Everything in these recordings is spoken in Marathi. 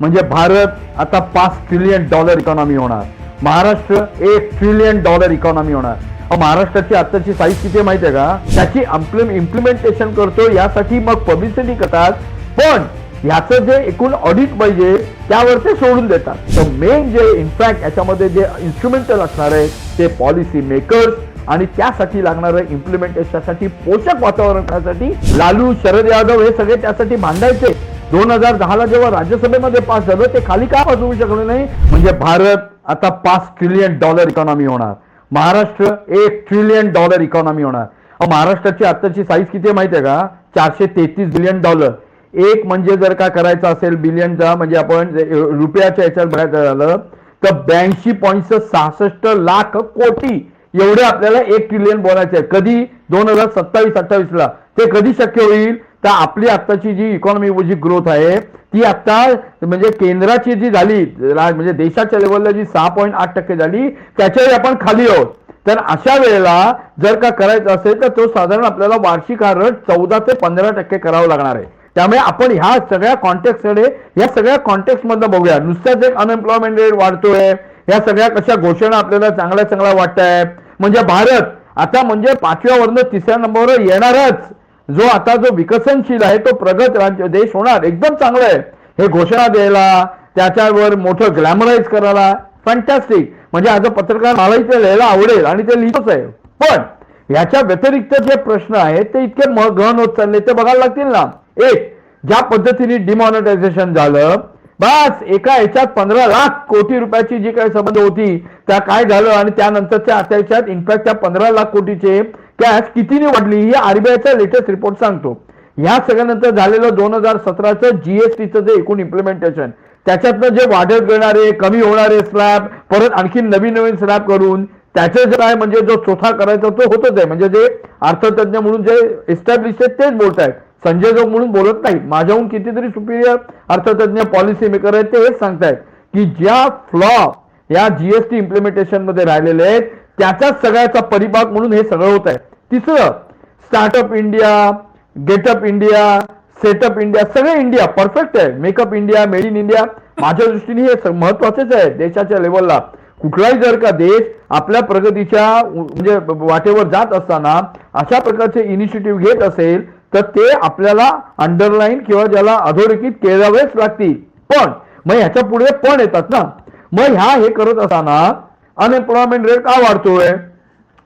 म्हणजे भारत आता $5 ट्रिलियन इकॉनॉमी होणार, महाराष्ट्र $1 ट्रिलियन इकॉनॉमी होणार. महाराष्ट्राची आताची साईज किती माहिती आहे का? त्याची इम्प्लिमेंटेशन करतो यासाठी मग पब्लिसिटी करतात, पण ह्याचं जे एकूण ऑडिट पाहिजे त्यावर ते सोडून देतात. तर मेन जे इनफॅक्ट याच्यामध्ये जे इन्स्ट्रुमेंटल असणार आहे ते पॉलिसी मेकर्स आणि त्यासाठी लागणारं इम्प्लिमेंटेशनसाठी पोषक वातावरण करण्यासाठी लालू, शरद यादव हे सगळे त्यासाठी भांडायचे. 2010ला जेव्हा राज्यसभेमध्ये पास झालं ते खाली का पास होऊ शकले नाही? म्हणजे भारत आता $5 ट्रिलियन इकॉनॉमी होणार, महाराष्ट्र $1 ट्रिलियन इकॉनॉमी होणार. महाराष्ट्राची आताची साईज किती माहिती आहे का? $433 बिलियन. एक म्हणजे जर का करायचं असेल बिलियनचा, म्हणजे आपण रुपयाच्या याच्यात बघायचं झालं तर 82.66 लाख कोटी एवढे आपल्याला 1 ट्रिलियन बोलायचे आहे. कधी? 2027-28ला. ते कधी शक्य होईल? तर आपली आत्ताची जी इकॉनॉमी जी ग्रोथ आहे ती आता म्हणजे केंद्राची जी झाली म्हणजे देशाच्या लेवलला जी 6.8% झाली त्याच्याही आपण खाली आहोत. तर अशा वेळेला जर का करायचं असेल तर तो साधारण आपल्याला वार्षिक हा रट 14 ते 15% करावं लागणार आहे. त्यामुळे आपण ह्या सगळ्या कॉन्टेक्स्टकडे या सगळ्या कॉन्टेक्स्ट मधनं बघूया. नुसताच एक अनएम्प्लॉयमेंट रेट वाढतोय, या सगळ्या कशा घोषणा आपल्याला चांगल्या वाटत आहे. म्हणजे भारत आता म्हणजे 5व्या वरनं 3ऱ्या नंबरवर येणारच. जो आता जो विकसनशील आहे तो प्रगत राज्य देश होणार. एकदम चांगलं आहे हे घोषणा द्यायला, त्याच्यावर मोठं ग्लॅमराईज करायला. फॅन्टॅस्टिक. म्हणजे आज पत्रकार मलाही ते लिहायला आवडेल आणि ते लिहितच आहे. पण याच्या व्यतिरिक्त जे प्रश्न आहेत ते इतके गहन होत चालले ते बघायला लागतील ना. एक, ज्या पद्धतीने डिमॉनिटायझेशन झालं, बस एका याच्यात 15 लाख कोटी रुपयाची जी काही संबंध होती त्या काय झालं आणि त्यानंतरच्या आता याच्यात इनफॅक्ट त्या 15 लाख कोटीचे कॅश कितीने वाढली ही आरबीआयचा लेटेस्ट रिपोर्ट सांगतो. या सगळ्यानंतर झालेलं 2017चं जीएसटीचं जे एकूण इम्प्लिमेंटेशन, त्याच्यातनं जे वाढत गेणारे कमी होणारे स्लॅब, परत आणखी नवीन स्लॅब करून त्याचे जे काय म्हणजे जो चोथा करायचा तो होतच आहे. म्हणजे जे अर्थतज्ञ म्हणून जे एस्टॅब्लिश आहेत तेच बोलत आहेत, संजय जोग म्हणून बोलत नाहीत. माझ्याहून कितीतरी सुपिरियर अर्थतज्ञ पॉलिसी मेकर आहेत ते हेच सांगतायत की ज्या फ्लॉ या जीएसटी इम्प्लिमेंटेशन मध्ये राहिलेले आहेत त्याचाच सगळ्याचा परिपाक म्हणून हे सगळं होत आहे. तिसरं, startup India, getup India, setup India, सगळे इंडिया परफेक्ट आहे. Makeup India, made in India माझ्या दृष्टीने हे महत्वाचेच आहे देशाच्या लेवलला. कुठलाही जर का देश आपल्या प्रगतीच्या म्हणजे वाटेवर जात असताना अशा प्रकारचे इनिशिएटिव्ह घेत असेल तर ते आपल्याला अंडरलाईन किंवा ज्याला अधोरेखित केलावेच लागतील. पण मग ह्याच्या पुढे पण येतात ना. मग हे करत असताना अनएम्प्लॉयमेंट रेट का वाढतोय?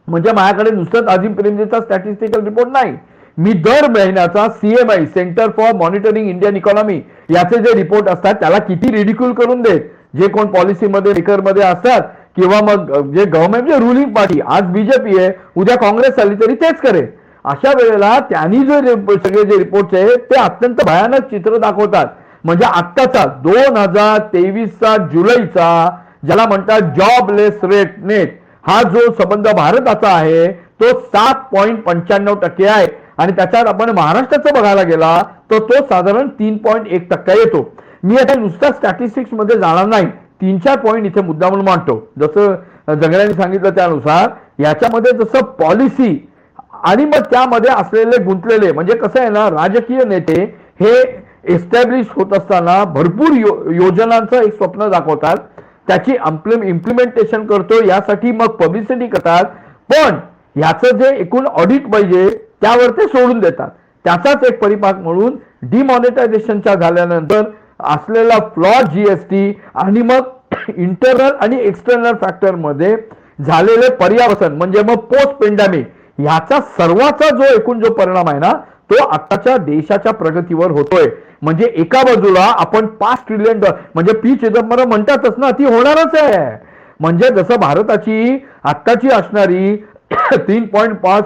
म्हणजे माझ्याकडे नुसतंच अजिम प्रेमजीचा स्टॅटिस्टिकल रिपोर्ट नाही, मी दर महिन्याचा CMI centre for monitoring Indian economy याचे जे रिपोर्ट असतात त्याला किती रिडिक्यूल करून देत जे कोण पॉलिसीमध्ये मेकरमध्ये असतात किंवा मग जे गव्हर्नमेंट जे रुलिंग पार्टी, आज बीजेपी आहे उद्या काँग्रेस आली तरी तेच करेल. अशा वेळेला त्यांनी जे सगळे जे रिपोर्ट आहे ते अत्यंत भयानक चित्र दाखवतात. म्हणजे आत्ताचा 2023चा जुलैचा ज्याला म्हणतात जॉबलेस रेट नेट हा जो संबंध भारताचा आहे तो 7.95% आहे आणि त्याच्यात आपण महाराष्ट्राचं बघायला गेला तर तो साधारण 3.1% येतो. मी आता नुसता स्टॅटिस्टिक्स मध्ये जाणार नाही, 3-4 पॉईंट इथे मुद्दा म्हणून मांडतो. जसं जंगलांनी सांगितलं त्यानुसार याच्यामध्ये जसं पॉलिसी आणि मग त्यामध्ये असलेले गुंतलेले म्हणजे कसं आहे ना, राजकीय नेते हे एस्टॅब्लिश होत असताना भरपूर योजनांचं एक स्वप्न दाखवतात, त्याची इम्प्लिमेंटेशन करतो यासाठी मग पब्लिसिटी करतात, पण ह्याचं जे एकूण ऑडिट पाहिजे त्यावर ते सोडून देतात. त्याचाच एक परिपाक म्हणून डिमॉनिटायझेशनच्या झाल्यानंतर असलेला फ्लॉ जीएसटी आणि मग इंटरनल आणि एक्सटर्नल फॅक्टर मध्ये झालेले पर्यावसन म्हणजे मग पोस्ट पेंडेमिक ह्याचा सर्वाचा जो एकूण जो परिणाम आहे ना तो आताच्या देशाच्या प्रगतीवर होतोय. म्हणजे एका बाजूला आपण $5 ट्रिलियन म्हणजे पी चिदंबरम म्हणतातच ना, ती होणारच आहे. म्हणजे जसं भारताची आत्ताची असणारी 3.5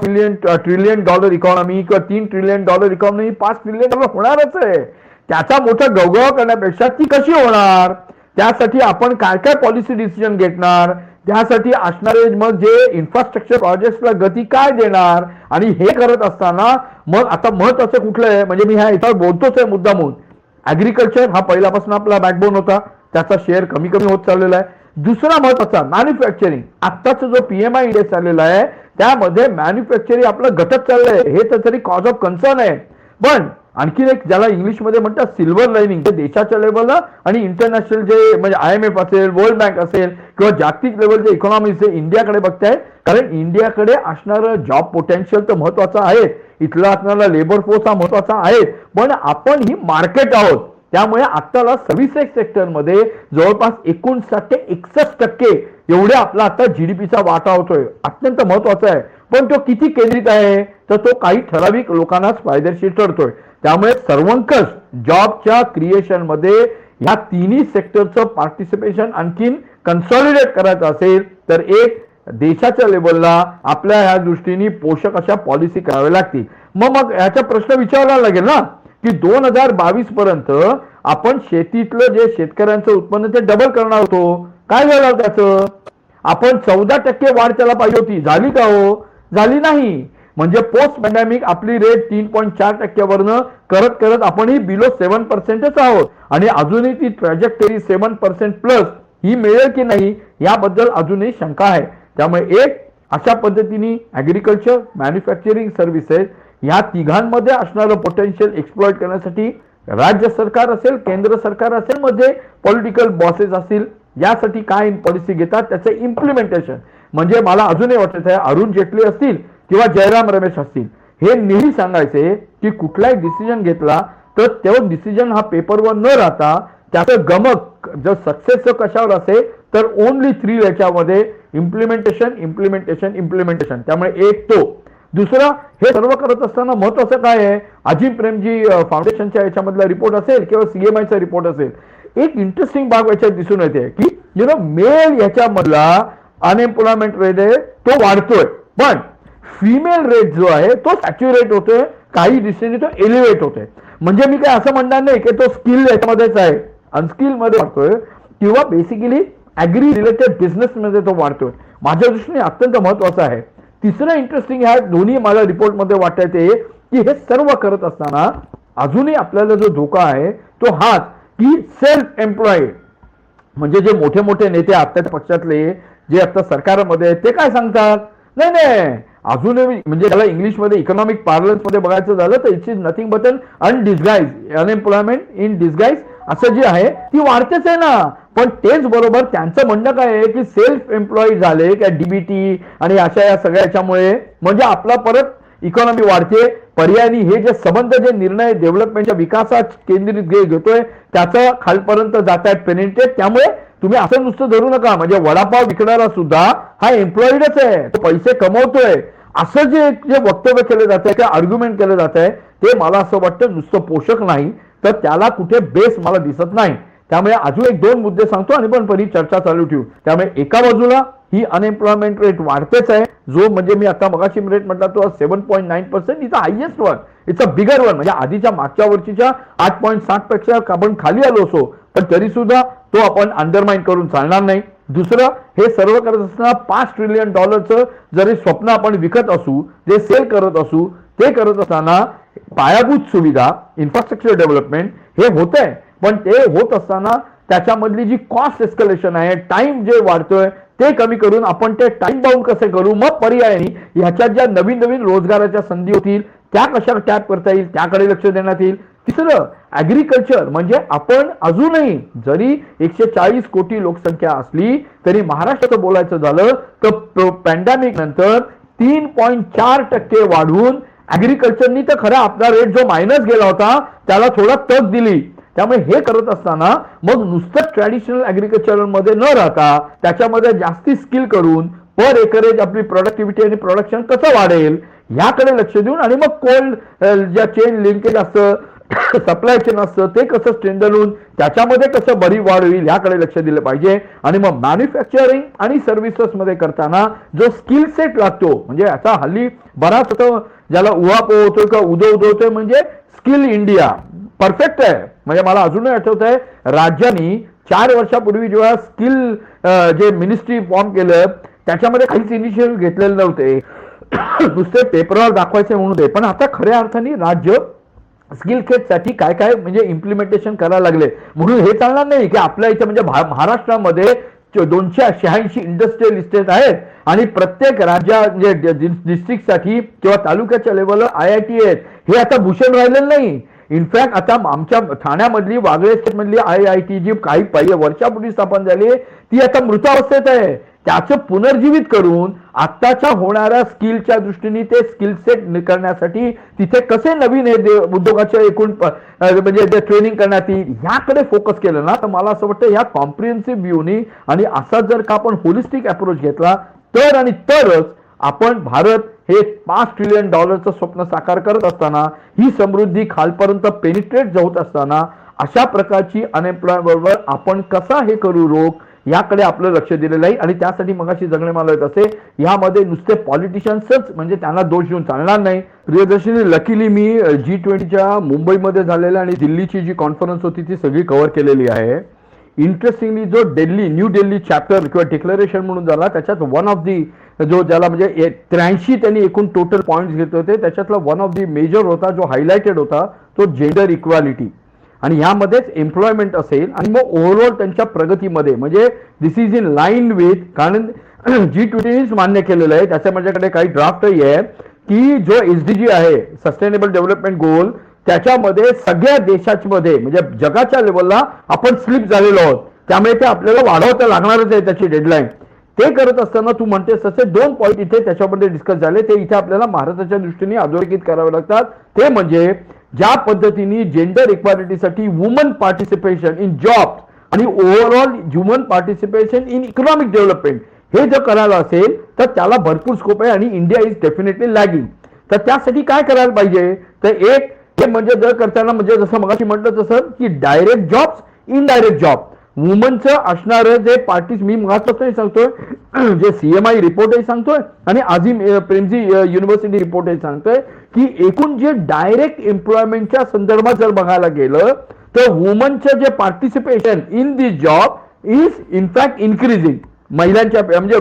ट्रिलियन इकॉनॉमी किंवा $3 ट्रिलियन इकॉनॉमी $5 ट्रिलियन होणारच आहे. त्याचा मोठा गवगवा करण्यापेक्षा ती कशी होणार, त्यासाठी आपण काय काय पॉलिसी डिसिजन घेणार, त्यासाठी असणारे मग जे इन्फ्रास्ट्रक्चर प्रोजेक्ट्सला गती काय देणार. आणि हे करत असताना मग आता महत्वाचं कुठलं आहे म्हणजे मी ह्या इथं बोलतोच आहे मुद्दा म्हणून, ऍग्रिकल्चर हा पहिल्यापासून आपला बॅकबोन होता, त्याचा शेअर कमी होत चाललेला आहे. दुसरा महत्वाचा मॅन्युफॅक्चरिंग. आत्ताचा जो पीएमआय इंडेक्स चाललेला आहे त्यामध्ये मॅन्युफॅक्चरिंग आपलं घटत चाललंय, हे तर तरी कॉज ऑफ कन्सर्न आहे. पण आणखीन एक ज्याला इंग्लिशमध्ये म्हणतात सिल्वर लाईनिंग, देशाच्या लेवलला आणि इंटरनॅशनल जे म्हणजे IMF असेल, वर्ल्ड बँक असेल किंवा जागतिक लेवलचे इकॉनॉमिस्ट इंडियाकडे बघतायत. कारण इंडियाकडे असणारं जॉब पोटेन्शियल तर महत्वाचं आहे, इथला असणारा लेबर फोर्स हा महत्वाचा आहे, पण आपण ही मार्केट आहोत. त्यामुळे आताला सर्व्हिसेस सेक्टरमध्ये जवळपास 59% एवढ्या आपला आता जीडीपीचा वाटा होतोय, अत्यंत महत्वाचा आहे. पण तो किती केंद्रित आहे, तर तो काही ठराविक लोकांनाच फायदेशीर ठरतोय. त्यामुळे सर्वंकष जॉबच्या क्रिएशन मध्ये ह्या तिन्ही सेक्टरचं पार्टिसिपेशन आणखीन कन्सॉलिडेट करायचं असेल तर एक देशाच्या लेवलला आपल्या ह्या दृष्टीने पोषक अशा पॉलिसी कराव्या लागतील. मग याचा प्रश्न विचारायला लागेल ना की 2022 पर्यंत आपण शेतीतलं जे शेतकऱ्यांचं उत्पन्न ते डबल करणार होतो, काय झालं त्याचं? आपण 14% वाढ त्याला पाहिजे होती, झाली का हो? झाली नाही. म्हणजे पोस्ट पॅन्डेमिक आपली रेट 3.4% वरनं करत करत आपणही बिलो 7%च आहोत आणि अजूनही ती ट्रॅजेक्टरी 7% प्लस ही मिळेल की नाही याबद्दल अजूनही शंका आहे. त्यामुळे एक अशा पद्धतीने ऍग्रिकल्चर, मॅन्युफॅक्चरिंग, सर्व्हिसेस या तिघांमध्ये असणारं पोटेन्शियल एक्सप्लॉइट करण्यासाठी राज्य सरकार असेल, केंद्र सरकार असेल, मध्ये पॉलिटिकल बॉसेस असतील, यासाठी काय पॉलिसी घेतात त्याचं इम्प्लिमेंटेशन. म्हणजे मला अजूनही वाटत आहे अरुण जेटली असतील किंवा जयराम रमेश असतील, हे नेहमी सांगायचे की कुठलाही डिसिजन घेतला तर तो डिसिजन हा पेपरवर न राहता त्याचं गमक जर सक्सेस कशावर असेल तर ओनली 3 याच्यामध्ये इम्प्लिमेंटेशन इम्प्लिमेंटेशन इम्प्लिमेंटेशन. त्यामुळे एक तो. दुसरा, हे सर्व करत असताना महत्वाचं काय आहे, अजिम प्रेमजी फाउंडेशनच्या याच्यामधला रिपोर्ट असेल किंवा CMIचा रिपोर्ट असेल, एक इंटरेस्टिंग बाब याच्यात दिसून येते की मेल याच्यामधला अनएम्प्लॉयमेंट रेट आहे तो वाढतोय, पण फिमेल रेट जो आहे तो सॅच्युरेट होतोय, काही दिशेने तो एलिव्हेट होतोय. म्हणजे मी काय असं म्हणणार नाही की तो स्किल याच्यामध्येच आहे, अनस्किल मध्ये वाढतोय किंवा बेसिकली ऍग्री रिलेटेड बिझनेस मध्ये तो वाढतोय. माझ्या दृष्टीने अत्यंत महत्वाचं आहे. तिसरं इंटरेस्टिंग आहे, दोन्ही मला रिपोर्ट मध्ये वाटत आहे की हे सर्व करत असताना अजूनही आपल्याला जो धोका आहे तो हाच की सेल्फ एम्प्लॉईड म्हणजे जे मोठे मोठे नेते आत्ताच्या पक्षातले जे आता सरकारमध्ये ते काय सांगतात, नाही नाही अजूनही म्हणजे त्याला इंग्लिशमध्ये इकॉनॉमिक पार्लन्स मध्ये बघायचं झालं तर it's is nothing but un undisguise unemployment in disguise असं जी आहे ती वाढतेच आहे ना. पण तेच बरोबर त्यांचं म्हणणं काय आहे की सेल्फ एम्प्लॉईड झाले की DBT आणि अशा या सगळ्या याच्यामुळे म्हणजे आपला परत इकॉनॉमी वाढते. पर्यायी हे जे संबंध जे निर्णय डेव्हलपमेंटच्या विकासात केंद्रित घेतोय त्याचं खालपर्यंत जात आहेत पेनिट्रेट. त्यामुळे तुम्ही असं नुसतं धरू नका, म्हणजे वडापाव विकणारा सुद्धा हा एम्प्लॉईडच आहे, तो पैसे कमवतोय असं जे वक्तव्य केलं जात आहे किंवा आर्ग्युमेंट केलं जात आहे ते मला असं वाटतं नुसतं पोषक नाही, तर त्याला कुठे बेस मला दिसत नाही. त्यामुळे अजून एक 2 मुद्दे सांगतो आणि पण परी चर्चा चालू ठेवू. त्यामुळे एका बाजूला ही अनएम्प्लॉयमेंट रेट वाढतेच आहे, जो म्हणजे मी आता मगाशी रेट म्हटला तो 7.9%, it's highest one, it's a bigger one. म्हणजे आधीच्या मागच्या वर्षीच्या 8.7 पेक्षा आपण खाली आलो असो, पण तरी सुद्धा तो आपण अंडरमाइन करून चालणार नाही. दुसरं, हे सर्व करत असताना $5 ट्रिलियन जरी स्वप्न आपण विकत असू, जे सेल करत असू, ते करत असताना पायाभूत सुविधा इन्फ्रास्ट्रक्चर डेव्हलपमेंट हे होत आहे, पण ते होत असताना त्याच्यामधली जी कॉस्ट एस्कलेशन आहे, टाइम जे वाढतोय ते कमी करून आपण ते टाइम बाउंड कसे करू, मग पर्यायाने ह्याच्यात ज्या नवीन नवीन रोजगाराच्या संधी होतील त्या कशा टॅप करता येईल त्याकडे लक्ष देण्यात येईल. तिसरं, ऍग्रिकल्चर म्हणजे आपण अजूनही जरी 140 कोटी लोकसंख्या असली तरी महाराष्ट्राचं बोलायचं झालं तर पॅन्डेमिक नंतर 3.4% वाढवून ऍग्रिकल्चरनी तर खरा आपला रेट जो मायनस गेला होता त्याला थोडा तग दिली. त्यामुळे हे करत असताना मग नुसतं ट्रॅडिशनल ऍग्रिकल्चर मध्ये न राहता त्याच्यामध्ये जास्ती स्किल करून पर एकरेज आपली प्रोडक्टिव्हिटी आणि प्रोडक्शन कसं वाढेल याकडे लक्ष देऊन आणि मग कोल्ड ज्या चेन लिंकेज असतं, सप्लाय चेन असतं ते कसं स्ट्रेंथन होऊन त्याच्यामध्ये कसं बरी वाढ होईल याकडे लक्ष दिलं पाहिजे. आणि मग मॅन्युफॅक्चरिंग आणि सर्व्हिसेस मध्ये करताना जो स्किल सेट लागतो, म्हणजे आता हल्ली बराच होतो ज्याला उहापोह होतोय किंवा उदवतोय, म्हणजे स्किल इंडिया परफेक्ट आहे. म्हणजे मला अजूनही आठवत आहे राज्यांनी 4 वर्षापूर्वी जेव्हा स्किल जे मिनिस्ट्री फॉर्म केलं त्याच्यामध्ये काहीच इनिशिएटिव्ह घेतलेले नव्हते, नुसते पेपरवर दाखवायचे म्हणून ते. पण आता खऱ्या अर्थाने राज्य स्किल साठी काय काय म्हणजे इम्प्लिमेंटेशन करायला लागले. म्हणून हे चालणार नाही की आपल्या इथे म्हणजे महाराष्ट्रामध्ये 286 इंडस्ट्रियल इस्टेट आहेत आणि प्रत्येक राज्या म्हणजे डिस्ट्रिक्टसाठी किंवा तालुक्याच्या लेवलवर IIT आहेत, हे आता भूषण राहिलेलं नाही. इनफॅक्ट आता आमच्या ठाण्यामधली वागळे स्टेटमधली IIT जी काही पहिले वर्षापूर्वी स्थापन झाली ती आता मृतावस्थेत आहे. त्याचं पुनर्जीवित करून आत्ताच्या होणाऱ्या स्किलच्या दृष्टीने ते स्किल सेट करण्यासाठी तिथे कसे नवीन उद्योगाचे एकूण म्हणजे ट्रेनिंग करण्यात येईल ह्याकडे फोकस केलं ना, तर मला असं वाटतं ह्या कॉम्प्रिहेन्सिव्ह व्ह्यूनी आणि असा जर का आपण होलिस्टिक अप्रोच घेतला तर आणि तरच आपण भारत हे $5 ट्रिलियन स्वप्न साकार करत असताना, ही समृद्धी खालपर्यंत पेनिट्रेट होत असताना अशा प्रकारची अनएम्प्लॉयमेंट बरोबर आपण कसा हे करू रोग याकडे आपलं लक्ष दिलेलं आहे. आणि त्यासाठी मगाशी जगणे मला येत असे यामध्ये नुसते पॉलिटिशियन्सच म्हणजे त्यांना दोष देऊन चालणार नाही. प्रियदर्शनी, लकीली मी G20च्या मुंबईमध्ये झालेल्या आणि दिल्लीची जी कॉन्फरन्स होती ती सगळी कव्हर केलेली आहे. इंटरेस्टिंगली जो न्यू दिल्ली चॅप्टर किंवा डिक्लेरेशन म्हणून झाला त्याच्यात वन ऑफ दी जो ज्याला म्हणजे 83 त्यांनी एकूण टोटल पॉइंट्स घेतले होते त्याच्यातला वन ऑफ दी मेजर होता जो हायलाइटेड होता तो जेंडर इक्वालिटी. आणि ह्यामध्येच एम्प्लॉयमेंट असेल आणि मग ओव्हरऑल त्यांच्या प्रगतीमध्ये म्हणजे दिस इज इन लाईन विथ, कारण G20 मान्य केलेलं आहे त्याच्या माझ्याकडे काही ड्राफ्टही आहे की जो SDG आहे सस्टेनेबल डेव्हलपमेंट गोल त्याच्यामध्ये सगळ्या देशांमध्ये म्हणजे जगाच्या लेवलला आपण स्लिप झालेलो आहोत. त्यामुळे ते आपल्याला वाढवता लागणारच आहे त्याची डेडलाईन. ते करत असताना तू म्हणतेस तसे 2 पॉईंट इथे त्याच्यामध्ये डिस्कस झाले ते इथे आपल्याला भारताच्या दृष्टीने अधोरेखित करावे लागतात. ते म्हणजे ज्या पद्धतीने जेंडर इक्वालिटीसाठी वुमन पार्टिसिपेशन इन जॉब आणि overall human participation in economic development हे जर करायला असेल तर त्याला भरपूर स्कोप आहे आणि इंडिया इज डेफिनेटली लॅगिंग. तर त्यासाठी काय करायला पाहिजे तर एक हे म्हणजे जर करताना म्हणजे जसं मगाशी म्हटलं तसं की डायरेक्ट जॉब्स, इनडायरेक्ट जॉब वुमनचं असणारं जे मी मगाचंही सांगतोय जे CMI रिपोर्टही सांगतोय आणि आझिम प्रेमजी युनिव्हर्सिटी रिपोर्टही सांगतोय की एकूण जे डायरेक्ट एम्प्लॉयमेंटच्या संदर्भात जर बघायला गेलं तर वुमनचं जे participation in this job is in fact increasing महिलांच्या म्हणजे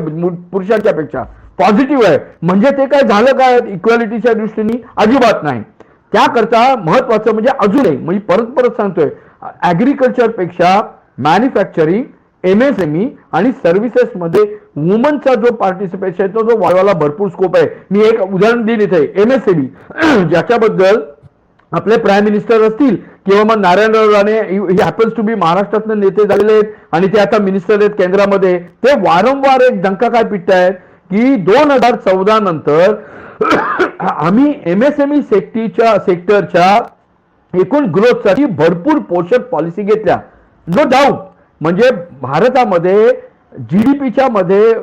पुरुषांच्या पेक्षा पॉझिटिव्ह आहे. म्हणजे ते काय झालं काय इक्वालिटीच्या दृष्टीने अजिबात नाही. त्याकरता महत्वाचं म्हणजे अजूनही मी परत सांगतोय ऍग्रिकल्चर पेक्षा मॅन्युफॅक्चरिंग, MSME आणि सर्व्हिसेस मध्ये वुमनचा जो पार्टिसिपेशन आहे तो जो वाढवायला भरपूर स्कोप आहे. मी एक उदाहरण देईन इथे MSME ज्याच्याबद्दल आपले प्राईम मिनिस्टर असतील किंवा मग नारायण राणे ही हॅपन्स टू बी महाराष्ट्रातले नेते झालेले आहेत आणि ते आता मिनिस्टर आहेत केंद्रामध्ये. ते वारंवार एक डंका काय पिटतायत की 2014 नंतर आम्ही MSME सेक्टरच्या एकूण ग्रोथसाठी भरपूर पोषक पॉलिसी घेतल्या. नो डाऊट म्हणजे भारतामध्ये GDPच्या मध्ये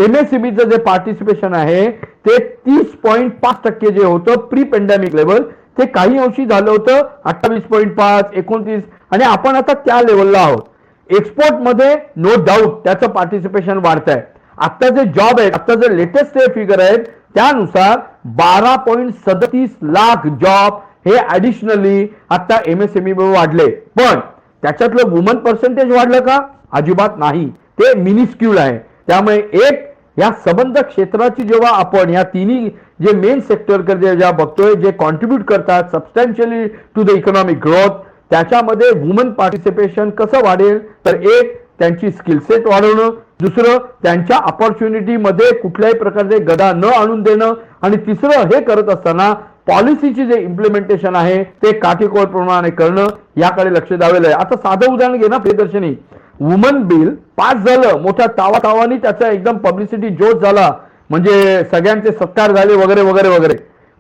MSMEचं जे पार्टिसिपेशन आहे ते 30.5% जे होतं प्री पेंडेमिक लेवल ते काही अंशी झालं होतं 28.5, 29 आणि आपण आता त्या लेवलला आहोत. एक्सपोर्ट मध्ये नो डाऊट त्याचं पार्टिसिपेशन वाढत आहे. आता जे जॉब आहेत आता जे लेटेस्ट फिगर आहेत त्यानुसार 12.37 लाख जॉब हे ऍडिशनली आता MSME वाढले. पण त्याच्यातलं वुमन पर्सेंटेज वाढलं का? अजिबात नाही. ते मिनिस्क्यूल आहे. त्यामुळे एक या संबंध क्षेत्राची जेव्हा आपण या तिन्ही जे मेन सेक्टरकडे ज्या बघतोय जे कॉन्ट्रीब्यूट करतात substantially to the economic growth त्याच्यामध्ये वुमन पार्टिसिपेशन कसं वाढेल तर एक त्यांची स्किल सेट वाढवणं, दुसरं त्यांच्या ऑपॉर्च्युनिटी मध्ये कुठल्याही प्रकारचे गदा न आणून देणं आणि तिसरं हे करत असताना पॉलिसीची जे इम्प्लिमेंटेशन आहे ते काटेकोरपणाने करणं याकडे लक्ष द्यावे लागेल. आता साधं उदाहरण घे ना प्रियदर्शनी, वुमन बिल पास झालं मोठ्या तावातावानी त्याचा एकदम पब्लिसिटी जोश झाला म्हणजे सगळ्यांचे सत्कार झाले वगैरे वगैरे वगैरे.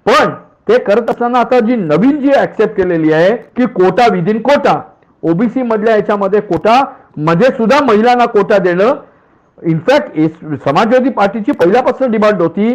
पण ते करत असताना आता जी नवीन जी ऍक्सेप्ट केलेली आहे की कोटा विदिन कोटा ओबीसी मधल्या याच्यामध्ये कोटा मध्ये सुद्धा महिलांना कोटा देणं. इनफॅक्ट समाजवादी पार्टीची पहिल्यापासून डिमांड होती